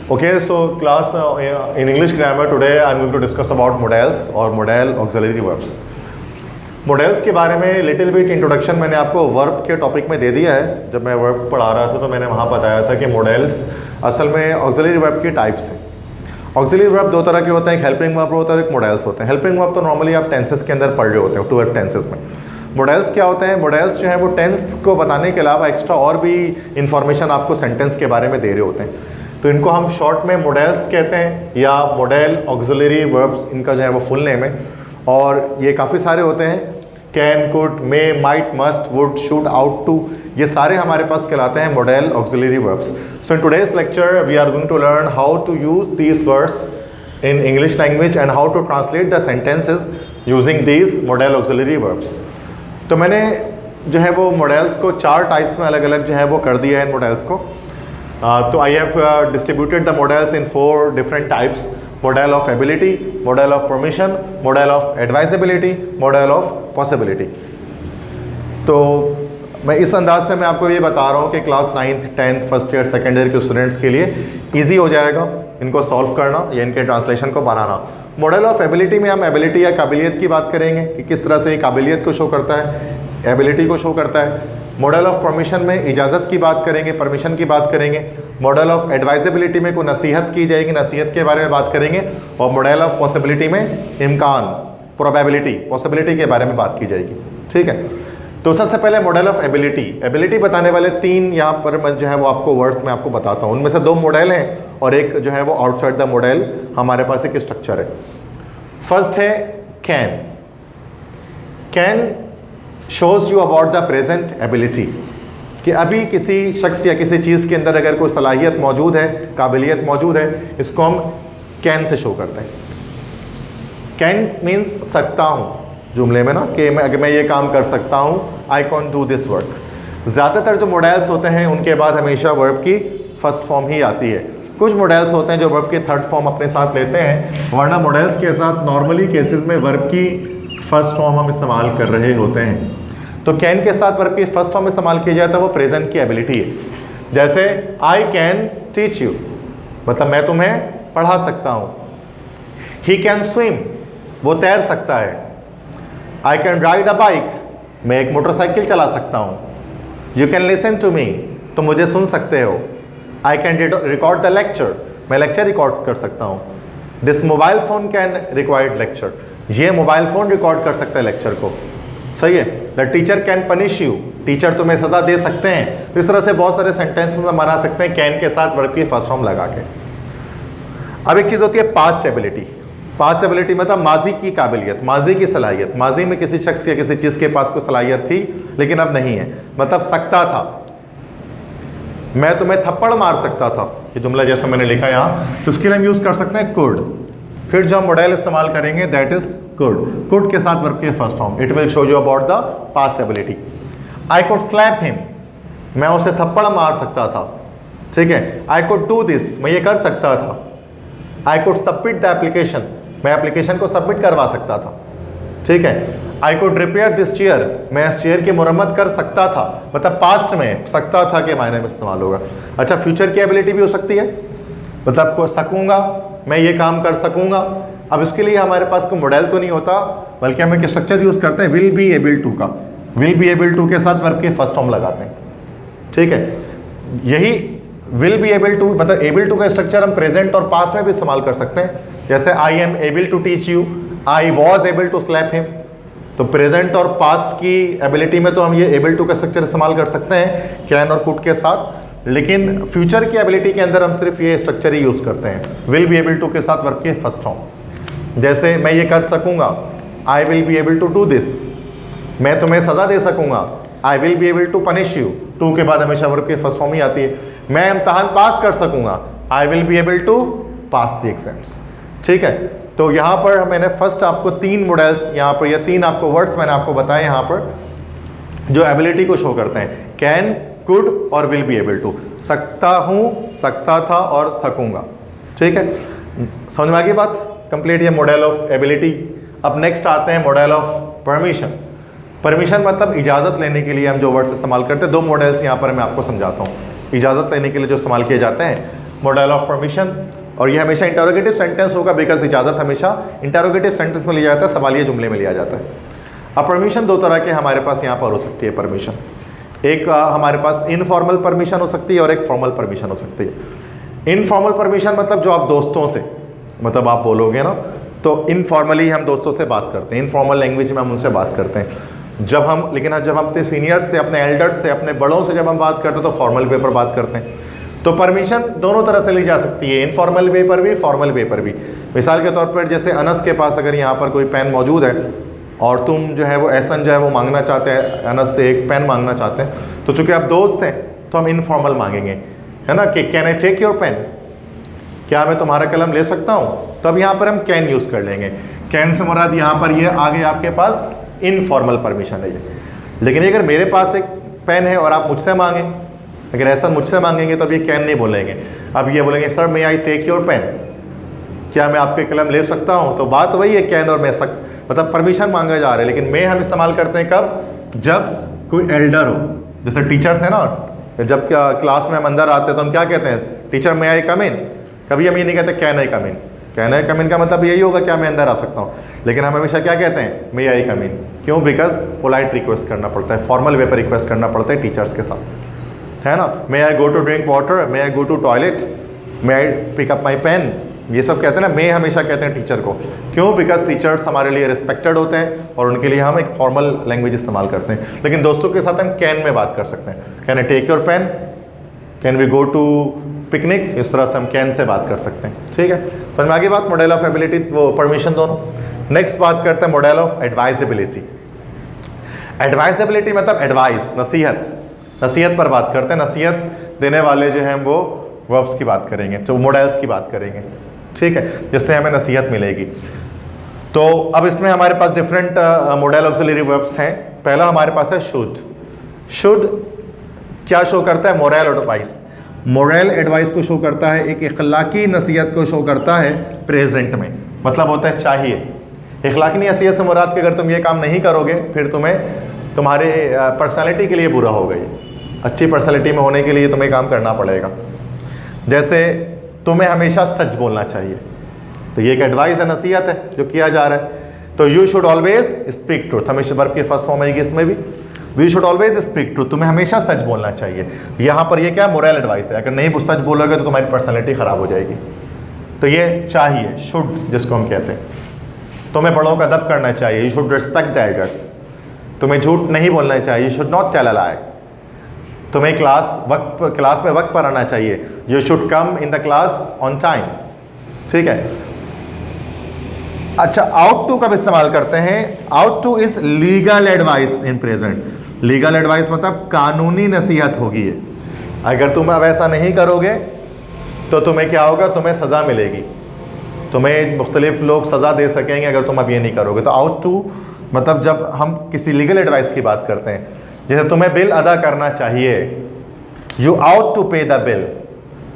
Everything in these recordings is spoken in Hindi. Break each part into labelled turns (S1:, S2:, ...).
S1: Okay, so class in English grammar today I'm going to discuss about modals और modal auxiliary verbs. मॉडल्स के बारे में लिटिल बिट इंट्रोडक्शन मैंने आपको वर्ब के टॉपिक में दे दिया है। जब मैं वर्ब पढ़ा रहा था तो मैंने वहाँ बताया था कि मॉडल्स असल में ऑक्सिलरी वर्ब की टाइप्स हैं। ऑक्सिलरी वर्ब दो तरह के होते हैं, एक हेल्पिंग वर्ब होता है, एक मॉडल्स होते हैं। हेल्पिंग वर्ब तो नॉर्मली आप टेंसेस के अंदर पढ़ रहे होते हैं, 2F टेंसेस में। मॉडल्स क्या होते हैं? मॉडल्स जो है वो टेंस को बताने के अलावा एक्स्ट्रा और भी इंफॉर्मेशन आपको सेंटेंस के बारे में दे रहे होते हैं। तो इनको हम शॉर्ट में मॉडल्स कहते हैं या मॉडल ऑक्सिलरी वर्ब्स इनका जो है वो फुल नेम है। और ये काफ़ी सारे होते हैं, can, could, may, might, must, would, should, ought to, ये सारे हमारे पास कहलाते हैं modal auxiliary verbs. So in today's lecture we are going to learn how to use these words in English language and how to translate the sentences using these modal auxiliary verbs. तो मैंने जो है वो मॉडल्स को 4 टाइप्स में अलग अलग जो है वो कर दिया है इन मॉडल्स को। तो I have distributed the modals in 4 different types: modal of ability, modal of permission, modal of advisability, modal of possibility. तो मैं इस अंदाज से मैं आपको ये बता रहा हूँ कि class 9th 10th first year second year के स्टूडेंट्स के लिए ईजी हो जाएगा इनको सॉल्व करना या इनके ट्रांसलेशन को बनाना। मॉडल ऑफ एबिलिटी में हम एबिलिटी या काबिलियत की बात करेंगे कि किस तरह से ये काबिलियत को शो करता है, एबिलिटी को शो करता है। मॉडल ऑफ परमिशन में इजाज़त की बात करेंगे, परमिशन की बात करेंगे। मॉडल ऑफ एडवाइजेबिलिटी में कोई नसीहत की जाएगी, नसीहत के बारे में बात करेंगे। और मॉडल ऑफ पॉसिबिलिटी में इम्कान, प्रोबेबिलिटी, पॉसिबिलिटी के बारे में बात की जाएगी। ठीक है, तो सबसे पहले मॉडल ऑफ एबिलिटी। एबिलिटी बताने वाले 3 यहाँ पर मैं जो है वो आपको वर्ड्स में आपको बताता हूँ। उनमें से 2 मॉडल हैं और एक जो है वो आउटसाइड द मॉडल हमारे पास एक स्ट्रक्चर है। फर्स्ट है can. Can shows you about the present ability, कि अभी किसी शख्स या किसी चीज़ के अंदर अगर कोई सलाहियत मौजूद है, काबिलियत मौजूद है, इसको हम कैन से शो करते हैं। कैन मीन्स सकता हूँ जुमले में ना, कि अगर मैं ये काम कर सकता हूँ, I can do this work. ज़्यादातर जो मॉडल्स होते हैं उनके बाद हमेशा वर्ब की फर्स्ट फॉर्म ही आती है। कुछ मॉडल्स होते हैं जो वर्ब की थर्ड फॉर्म अपने साथ लेते हैं, वरना मॉडल्स के साथ नॉर्मली केसेस में वर्ब की फर्स्ट फॉर्म हम इस्तेमाल कर रहे होते हैं। तो कैन के साथ वर्ब की फर्स्ट फॉर्म इस्तेमाल किया जाता है, वो प्रेजेंट की एबिलिटी है। जैसे आई कैन टीच यू, मतलब मैं तुम्हें पढ़ा सकता हूँ। ही कैन स्विम, वो तैर सकता है। I can ride a bike, मैं एक मोटरसाइकिल चला सकता हूँ। You can listen to me, तो मुझे सुन सकते हो। I can record the lecture, मैं लेक्चर रिकॉर्ड कर सकता हूँ। This mobile phone can record lecture, ये मोबाइल फ़ोन रिकॉर्ड कर सकता है लेक्चर को। सही है। The teacher can punish you, teacher तुम्हें सज़ा दे सकते हैं। तो इस तरह से बहुत सारे सेंटेंसेस हम बना सकते हैं कैन के साथ वर्ब की फर्स्ट फॉर्म लगा के। अब एक चीज़ होती है पास्ट एबिलिटी। पास्ट एबिलिटी मतलब माजी की काबिलियत, माजी की सलाहियत। माजी में किसी शख्स या किसी चीज़ के पास कोई सलाहियत थी लेकिन अब नहीं है, मतलब सकता था। मैं तुम्हें थप्पड़ मार सकता था, ये जुमला जैसे मैंने लिखा यहाँ, तो उसके लिए हम यूज़ कर सकते हैं कुड। फिर जो हम मॉडल इस्तेमाल करेंगे दैट इज कुड। कुड के साथ वर्ब की first form, it will show you about the past ability. I could slap him, मैं उसे थप्पड़ मार सकता था। ठीक है। आई कुड डू दिस, मैं ये कर सकता था। I could submit the application, मैं एप्लीकेशन को सबमिट करवा सकता था। ठीक है। I could repair this chair, मैं इस चेयर की मुरम्मत कर सकता था, मतलब पास्ट में सकता था के मायने में इस्तेमाल होगा। अच्छा, फ्यूचर की एबिलिटी भी हो सकती है, मतलब को सकूंगा, मैं ये काम कर सकूंगा। अब इसके लिए हमारे पास कोई मॉडल तो नहीं होता, बल्कि हम एक स्ट्रक्चर यूज करते हैं विल बी एबल टू का। विल बी एबल टू के साथ वर्ब की फर्स्ट फॉर्म लगाते हैं। ठीक है। यही विल बी एबल टू, मतलब एबल टू का स्ट्रक्चर हम प्रेजेंट और पास्ट में भी इस्तेमाल कर सकते हैं। जैसे I am able to teach you, I was able to slap him. तो प्रेजेंट और पास्ट की एबिलिटी में तो हम ये एबल टू का स्ट्रक्चर इस्तेमाल कर सकते हैं कैन और कुड के साथ, लेकिन फ्यूचर की एबिलिटी के अंदर हम सिर्फ ये स्ट्रक्चर ही यूज़ करते हैं, विल बी एबल टू के साथ वर्ब की फर्स्ट फॉर्म। जैसे मैं ये कर सकूँगा, I will be able to do this. मैं तुम्हें सज़ा दे सकूँगा, I will be able to punish you. To के बाद हमेशा वर्ब की फर्स्ट फॉर्म ही आती है। मैं इम्तहान पास कर सकूँगा, I will be able to pass the exams. ठीक है। तो यहाँ पर मैंने फर्स्ट आपको 3 मॉडल्स यहाँ पर, या 3 आपको वर्ड्स मैंने आपको बताए यहाँ पर जो एबिलिटी को शो करते हैं, कैन, कुड और विल बी एबल टू। सकता हूँ, सकता था और सकूँगा। ठीक है, समझ में आ गई बात? कंप्लीट ये मॉडल ऑफ एबिलिटी। अब नेक्स्ट आते हैं मॉडल ऑफ परमिशन। परमिशन मतलब इजाज़त लेने के लिए हम जो वर्ड्स इस्तेमाल करते हैं। 2 मॉडल्स यहाँ पर मैं आपको समझाता हूँ। इजाज़त लेने के लिए जो इस्तेमाल किए जाते हैं मॉडल ऑफ परमिशन, और ये हमेशा इंटरोगेटिव सेंटेंस होगा बिकॉज इजाज़त हमेशा इंटरोगेटिव सेंटेंस में लिया जाता है, सवालिया जुमले में लिया जाता है। अब परमिशन दो तरह के हमारे पास यहाँ पर हो सकती है परमिशन, एक हमारे पास इनफॉर्मल परमिशन हो सकती है और एक फॉर्मल परमिशन हो सकती है। इनफॉर्मल परमिशन मतलब जो आप दोस्तों से, मतलब आप बोलोगे ना तो इनफॉर्मली हम दोस्तों से बात करते हैं, इनफॉर्मल लैंग्वेज में हम उनसे बात करते हैं। जब हम जब हम अपने सीनियर्स से, अपने एल्डर्स से, अपने बड़ों से जब हम बात करते हैं तो फॉर्मल वे पर बात करते हैं। तो परमिशन दोनों तरह से ली जा सकती है, इनफॉर्मल वे पर भी, फॉर्मल वे पर भी। मिसाल के तौर पर जैसे अनस के पास अगर यहाँ पर कोई पेन मौजूद है और तुम जो है वो एहसन जो है वो मांगना चाहते हैं, अनस से एक पेन मांगना चाहते हैं, तो चूंकि आप दोस्त हैं तो हम इनफॉर्मल मांगेंगे, है ना, कि can I take your pen, क्या मैं तुम्हारा कलम ले सकता हूँ। तो अब यहाँ पर हम कैन यूज़ कर लेंगे। कैन से मुराद यहाँ पर ये आगे आपके पास इनफॉर्मल परमिशन है ये। लेकिन अगर मेरे पास एक पेन है और आप मुझसे मांगे, अगर ऐसा मुझसे मांगेंगे तो अब ये कैन नहीं बोलेंगे, अब ये बोलेंगे sir may I take your pen, क्या मैं आपके कलम ले सकता हूँ। तो बात वही है, कैन और मैं मतलब परमिशन मांगा जा रहा है। लेकिन मैं हम इस्तेमाल करते हैं कब, जब कोई एल्डर हो, जैसे टीचर्स है ना, जब क्लास में हम अंदर आते हैं तो हम क्या कहते हैं, टीचर मे आई कम इन। कभी हम ये नहीं कहते can I come in. Can I कम इन का मतलब यही होगा क्या मैं अंदर आ सकता हूँ, लेकिन हम हमेशा क्या कहते हैं, मे आई कम इन। क्यों, बिकॉज पोलाइट रिक्वेस्ट करना पड़ता है, फॉर्मल वे पर रिक्वेस्ट करना पड़ता है टीचर्स के साथ, है ना। May I go to drink water, may I go to toilet, may I pick up my pen, ये सब कहते हैं ना, मे हमेशा कहते हैं टीचर को। क्यों, बिकॉज टीचर्स हमारे लिए रिस्पेक्टेड होते हैं और उनके लिए हम एक फॉर्मल लैंग्वेज इस्तेमाल करते हैं। लेकिन दोस्तों के साथ हम कैन में बात कर सकते हैं, can I take your pen, can we go to picnic, इस तरह से हम कैन से बात कर सकते हैं। ठीक है, समझ में आगे बात, मॉडल ऑफ एबिलिटी वो परमिशन दोनों। नेक्स्ट बात करते हैं मॉडल ऑफ एडवाइजेबिलिटी। एडवाइजेबिलिटी मतलब एडवाइस, नसीहत, नसीहत पर बात करते हैं। नसीहत देने वाले जो हैं वो वर्ब्स की बात करेंगे, तो मॉडल्स की बात करेंगे, ठीक है, जिससे हमें नसीहत मिलेगी। तो अब इसमें हमारे पास डिफरेंट मॉडल ऑक्सिलरी वर्ब्स हैं। पहला हमारे पास है शुड। शुड क्या शो करता है, मोरल एडवाइस, मोरल एडवाइस को शो करता है, एक इखलाकी नसीहत को शो करता है प्रेजेंट में, मतलब होता है चाहिए। इखलाकी नसीहत से मुराद कि अगर तुम ये काम नहीं करोगे फिर तुम्हें तुम्हारे पर्सनालिटी के लिए बुरा होगा, ये अच्छी पर्सनालिटी में होने के लिए तुम्हें काम करना पड़ेगा। जैसे तुम्हें हमेशा सच बोलना चाहिए, तो ये एक एडवाइस है, नसीहत है जो किया जा रहा है। तो you should always speak truth, हमेशा वर्ब की फर्स्ट फॉर्म आएगी इसमें भी, we should always speak truth, तुम्हें हमेशा सच बोलना चाहिए। यहाँ पर ये क्या मोरल एडवाइस है, अगर नहीं सच बोलोगे तो तुम्हारी पर्सनैलिटी ख़राब हो जाएगी। तो ये चाहिए, शुड जिसको हम कहते हैं। तुम्हें बड़ों का अदब करना चाहिए, you should respect the elders. तुम्हें झूठ नहीं बोलना चाहिए, you should not tell a lie. तुम्हें क्लास में वक्त पर आना चाहिए, you should come in the class on time, ठीक है। अच्छा, आउट टू कब इस्तेमाल करते हैं, ought to is legal advice in present. Legal advice मतलब कानूनी नसीहत होगी ये। अगर तुम अब ऐसा नहीं करोगे तो तुम्हें क्या होगा, तुम्हें सज़ा मिलेगी, तुम्हें मुख्तलिफ लोग सज़ा दे सकेंगे अगर तुम अब ये नहीं करोगे। तो आउट टू मतलब जब हम किसी लीगल एडवाइस की बात करते हैं, जैसे तुम्हें बिल अदा करना चाहिए, यू आउट टू पे द बिल।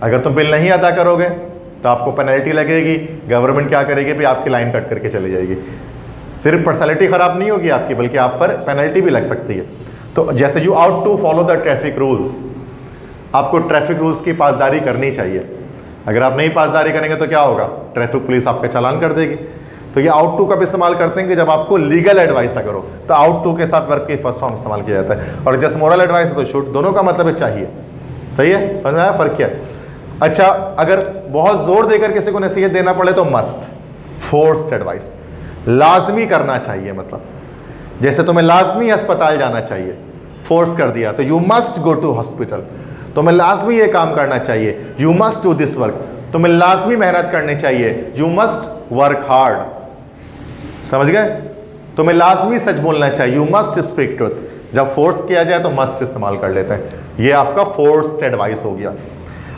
S1: अगर तुम बिल नहीं अदा करोगे तो आपको पेनल्टी लगेगी, गवर्नमेंट क्या करेगी भी, आपकी लाइन कट करके चली जाएगी। सिर्फ पर्सनैलिटी ख़राब नहीं होगी आपकी, बल्कि आप पर पेनल्टी भी लग सकती है। तो जैसे you ought to follow the traffic rules, आपको ट्रैफिक रूल्स की पासदारी करनी चाहिए। अगर आप नहीं पासदारी करेंगे तो क्या होगा, ट्रैफिक पुलिस आपका चालान कर देगी। तो ये आउट टू कब इस्तेमाल करते हैं कि जब आपको लीगल एडवाइस करो, तो आउट टू के साथ वर्ब की फर्स्ट फॉर्म इस्तेमाल किया जाता है। और जैसे मोरल एडवाइस है तो शुड, दोनों का मतलब है चाहिए। सही है, समझ में आया फ़र्क क्या है। अच्छा, अगर बहुत जोर देकर किसी को नसीहत देना पड़े तो मस्ट, फोर्स्ड एडवाइस, लाजमी करना चाहिए, मतलब जैसे तुम्हें लाजमी अस्पताल जाना चाहिए, फोर्स कर दिया, तो you must go to hospital, तुम्हें लाजमी ये काम करना चाहिए, you must do this work, तुम्हें लाजमी मेहनत करनी चाहिए, यू मस्ट वर्क हार्ड। समझ गए, तुम्हें लाजमी सच बोलना चाहिए, यू मस्ट स्पीक ट्रूथ। जब फोर्स किया जाए तो मस्ट इस्तेमाल कर लेते हैं, ये आपका फोर्स्ड एडवाइस हो गया।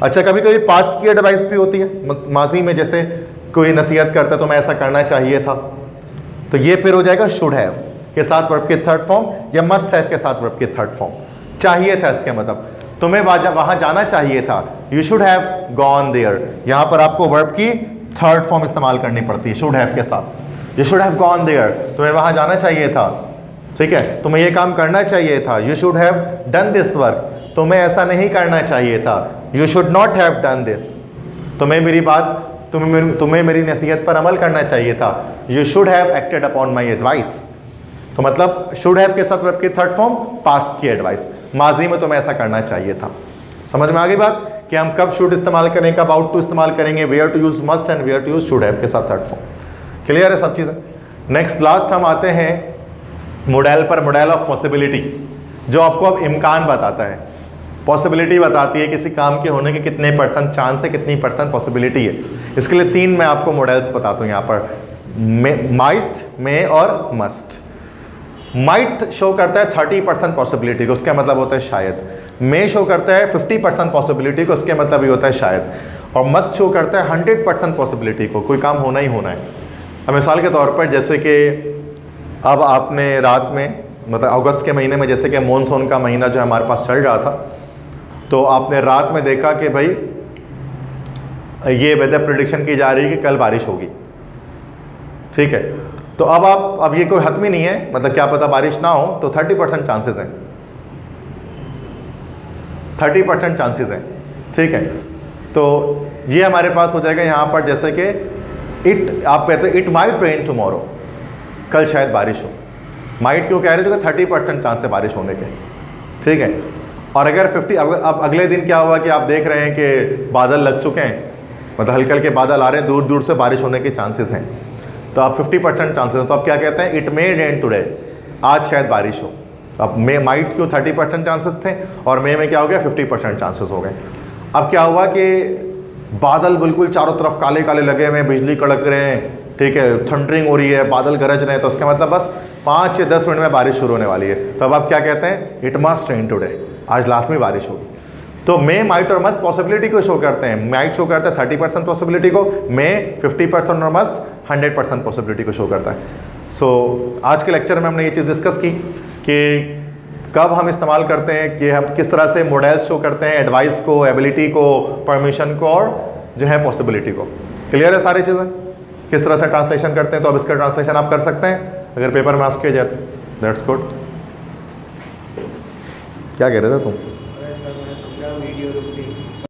S1: अच्छा, कभी कभी पास्ट की एडवाइस भी होती है, माजी में जैसे कोई नसीहत करता है तो मैं ऐसा करना चाहिए था, तो ये फिर हो जाएगा शुड हैव के साथ वर्ब के थर्ड फॉर्म, या मस्ट हैव के साथ वर्ब के थर्ड फॉर्म। चाहिए था इसके मतलब तुम्हें वहां जाना चाहिए था, you should have gone there. यहां पर आपको वर्ब की थर्ड फॉर्म इस्तेमाल करनी पड़ती है शुड हैव के साथ, you should have gone there, तुम्हें वहां जाना चाहिए था, ठीक है, तुम्हें ये काम करना चाहिए था, you should have done this work, तुम्हें ऐसा नहीं करना चाहिए था, you should not have done this. तुम्हें मेरी नसीहत पर अमल करना चाहिए था। You should have acted upon my advice. तो मतलब शुड हैव के साथ वर्ब की थर्ड फॉर्म पास्ट की एडवाइस, माजी में तुम्हें ऐसा करना चाहिए था। समझ में आ गई बात कि हम कब शुड इस्तेमाल करेंगे, कब आउट टू इस्तेमाल करेंगे, where to use must and where to use should have के साथ थर्ड फॉर्म। क्लियर है सब चीज़ें। नेक्स्ट लास्ट हम आते हैं मॉडल पर, मॉडल ऑफ पॉसिबिलिटी, जो आपको अब इम्कान बताता है। पॉसिबिलिटी बताती है किसी काम के होने के कितने % चांस है, कितनी % पॉसिबिलिटी है। इसके लिए 3 मैं आपको मॉडल्स बताता हूँ यहाँ पर, माइट, मे और मस्ट। माइट शो करता है 30% पॉसिबिलिटी को, उसका मतलब होता है शायद। मे शो करता है 50% पॉसिबिलिटी को, उसके मतलब ये होता है शायद। और मस्ट शो करता है 100% पॉसिबिलिटी को, कोई काम होना ही होना है। अब मिसाल के तौर पर जैसे कि अब आपने रात में, मतलब अगस्त के महीने में, जैसे कि मॉनसून का महीना जो हमारे पास चल रहा था, तो आपने रात में देखा कि भाई ये वेदर प्रेडिक्शन की जा रही है कि कल बारिश होगी, ठीक है। तो अब ये कोई हतमी नहीं है, मतलब क्या पता बारिश ना हो, तो 30% चांसेस हैं, 30% चांसेस हैं, ठीक है। तो ये हमारे पास हो जाएगा यहाँ पर, जैसे कि आप कहते हैं इट माइट रेन टुमारो, कल शायद बारिश हो। माइट क्यों कह रहे हैं, जो 30% चांस है बारिश होने के, ठीक है। और अगर 50, अब अगले दिन क्या हुआ कि आप देख रहे हैं कि बादल लग चुके हैं, मतलब हल्के हल्के बादल आ रहे हैं, दूर दूर से बारिश होने के चांसेस हैं, तो आप 50% चांसेस हैं, तो आप क्या कहते हैं, इट मे रेन टुडे, आज शायद बारिश हो। अब मे माइट क्यों 30% चांसेस थे, और मे में क्या हो गया 50% चांसेस हो गए। अब क्या हुआ कि बादल बिल्कुल चारों तरफ काले काले लगे हुए हैं, बिजली कड़क रहे हैं, ठीक है, थंडरिंग हो रही है, बादल गरज रहे हैं, तो उसका मतलब बस 5 से 10 मिनट में बारिश शुरू होने वाली है। तो अब आप क्या कहते हैं, इट मस्ट रेन टुडे, आज लास्ट में बारिश होगी। तो मे, माइट और मस्ट पॉसिबिलिटी को शो करते हैं। माइट शो करता है 30% पॉसिबिलिटी को, मे 50% और मस्ट 100% पॉसिबिलिटी को शो करता है। सो आज के लेक्चर में हमने ये चीज़ डिस्कस की कि कब हम इस्तेमाल करते हैं, कि हम किस तरह से मॉडल्स शो करते हैं, एडवाइस को, एबिलिटी को, परमिशन को, और जो है पॉसिबिलिटी को। क्लियर है सारी चीज़ें, किस तरह से ट्रांसलेशन करते हैं। तो अब इसका ट्रांसलेशन आप कर सकते हैं अगर पेपर में आस्क किया जाए तो। That's good. क्या कह रहे थे तुम?